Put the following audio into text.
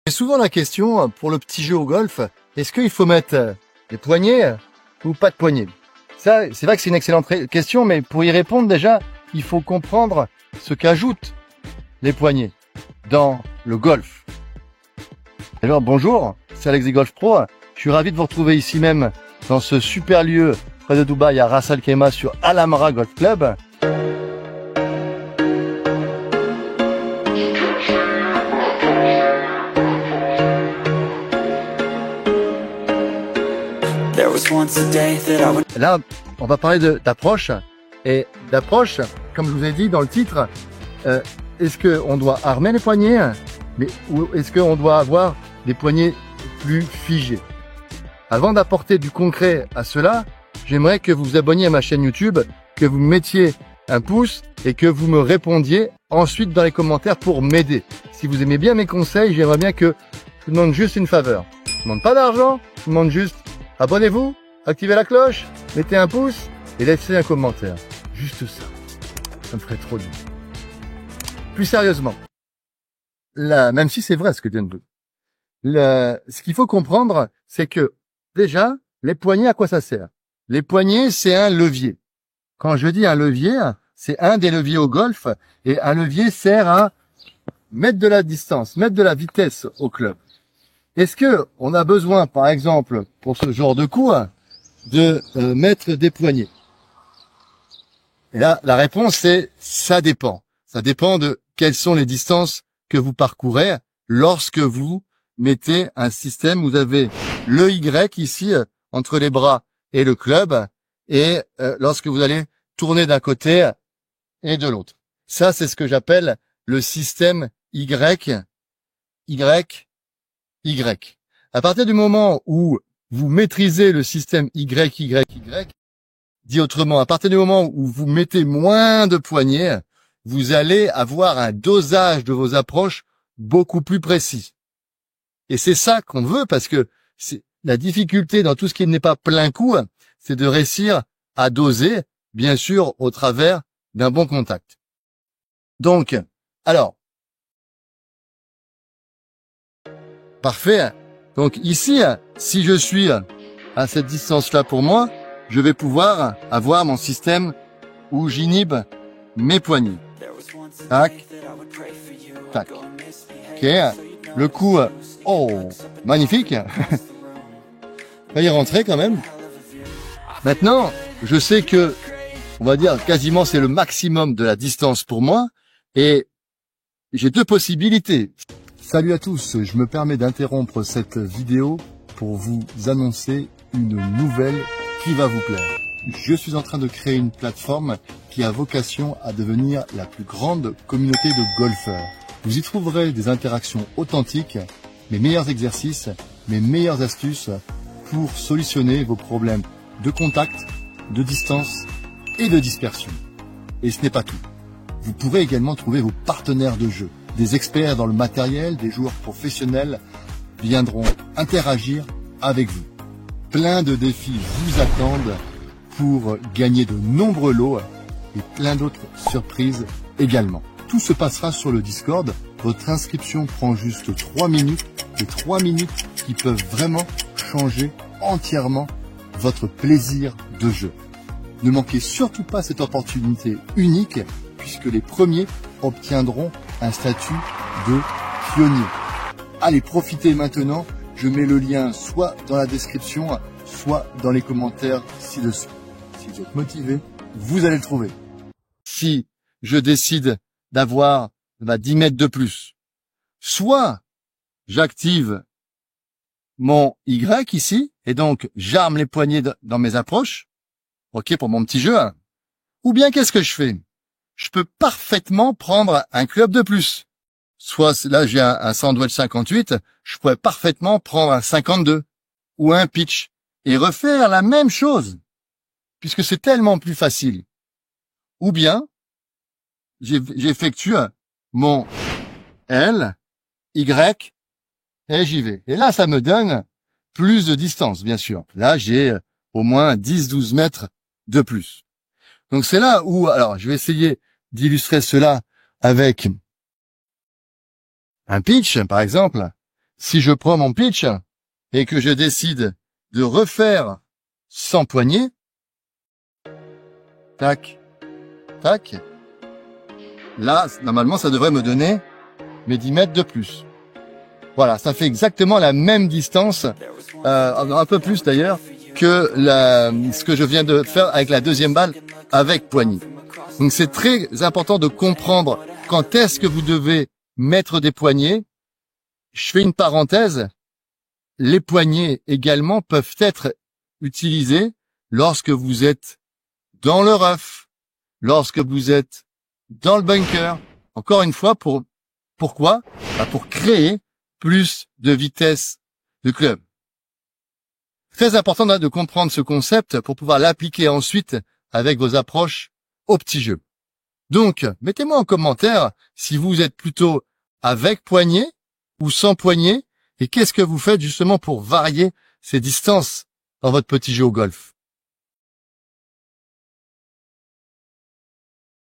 C'est souvent la question pour le petit jeu au golf, est-ce qu'il faut mettre des poignées ou pas de poignées? Ça, c'est vrai que c'est une excellente question, mais pour y répondre déjà, il faut comprendre ce qu'ajoutent les poignées dans le golf. Alors bonjour, c'est Alex des Golf Pro. Je suis ravi de vous retrouver ici même dans ce super lieu près de Dubaï à Ras Al Khaimah sur Al Amra Golf Club. Là, on va parler d'approche. Et d'approche, comme je vous ai dit dans le titre, est-ce qu'on doit armer les poignets, ou est-ce qu'on doit avoir des poignets plus figés? Avant d'apporter du concret à cela, j'aimerais que vous vous abonniez à ma chaîne YouTube, que vous mettiez un pouce et que vous me répondiez ensuite dans les commentaires pour m'aider. Si vous aimez bien mes conseils, j'aimerais bien que je vous demande juste une faveur. Je ne demande pas d'argent, je vous demande juste abonnez-vous, activez la cloche, mettez un pouce et laissez un commentaire. Juste ça. Ça me ferait trop du bien. Plus sérieusement, là, même si c'est vrai ce que je viens de dire, ce qu'il faut comprendre, c'est que déjà, les poignets, à quoi ça sert? Les poignets, c'est un levier. Quand je dis un levier, c'est un des leviers au golf, et un levier sert à mettre de la distance, mettre de la vitesse au club. Est-ce que on a besoin, par exemple, pour ce genre de coup, de mettre des poignets? Et là, la réponse c'est ça dépend. Ça dépend de quelles sont les distances que vous parcourez lorsque vous mettez un système. Vous avez le Y ici entre les bras et le club, et lorsque vous allez tourner d'un côté et de l'autre. Ça, c'est ce que j'appelle le système Y. À partir du moment où vous maîtrisez le système Y, dit autrement, à partir du moment où vous mettez moins de poignées, vous allez avoir un dosage de vos approches beaucoup plus précis. Et c'est ça qu'on veut, parce que c'est la difficulté dans tout ce qui n'est pas plein coup, c'est de réussir à doser, bien sûr, au travers d'un bon contact. Donc, alors, parfait. Donc ici, si je suis à cette distance-là pour moi, je vais pouvoir avoir mon système où j'inhibe mes poignets. Tac, tac. Ok, le coup, oh, magnifique. Va y rentrer quand même. Maintenant, je sais que, on va dire, quasiment c'est le maximum de la distance pour moi, et j'ai deux possibilités. Salut à tous, je me permets d'interrompre cette vidéo pour vous annoncer une nouvelle qui va vous plaire. Je suis en train de créer une plateforme qui a vocation à devenir la plus grande communauté de golfeurs. Vous y trouverez des interactions authentiques, mes meilleurs exercices, mes meilleures astuces pour solutionner vos problèmes de contact, de distance et de dispersion. Et ce n'est pas tout. Vous pourrez également trouver vos partenaires de jeu. Des experts dans le matériel, des joueurs professionnels viendront interagir avec vous. Plein de défis vous attendent pour gagner de nombreux lots et plein d'autres surprises également. Tout se passera sur le Discord. Votre inscription prend juste 3 minutes, et 3 minutes qui peuvent vraiment changer entièrement votre plaisir de jeu. Ne manquez surtout pas cette opportunité unique, puisque les premiers obtiendront un statut de pionnier. Allez, profitez maintenant. Je mets le lien soit dans la description, soit dans les commentaires ci-dessous. Si vous êtes motivé, vous allez le trouver. Si je décide d'avoir 10 mètres de plus, soit j'active mon Y ici, et donc j'arme les poignets dans mes approches, ok, pour mon petit jeu, ou bien qu'est-ce que je fais? Je peux parfaitement prendre un club de plus. Soit là j'ai un Sandwell 58, je pourrais parfaitement prendre un 52 ou un pitch et refaire la même chose, puisque c'est tellement plus facile. Ou bien j'effectue mon L, Y et j'y vais. Et là ça me donne plus de distance, bien sûr. Là j'ai au moins 10-12 mètres de plus. Donc c'est là où, alors je vais essayer d'illustrer cela avec un pitch, par exemple. si je prends mon pitch et que je décide de refaire sans poignée, tac, tac, là, normalement, ça devrait me donner mes 10 mètres de plus. Voilà, ça fait exactement la même distance, un peu plus d'ailleurs, que ce que je viens de faire avec la deuxième balle avec poignée. Donc c'est très important de comprendre quand est-ce que vous devez mettre des poignées. Je fais une parenthèse. Les poignées également peuvent être utilisés lorsque vous êtes dans le rough, lorsque vous êtes dans le bunker. Encore une fois, pourquoi? Pour créer plus de vitesse de club. Très important de comprendre ce concept pour pouvoir l'appliquer ensuite avec vos approches au petit jeu. Donc, mettez-moi en commentaire si vous êtes plutôt avec poignée ou sans poignée et qu'est-ce que vous faites justement pour varier ces distances dans votre petit jeu au golf.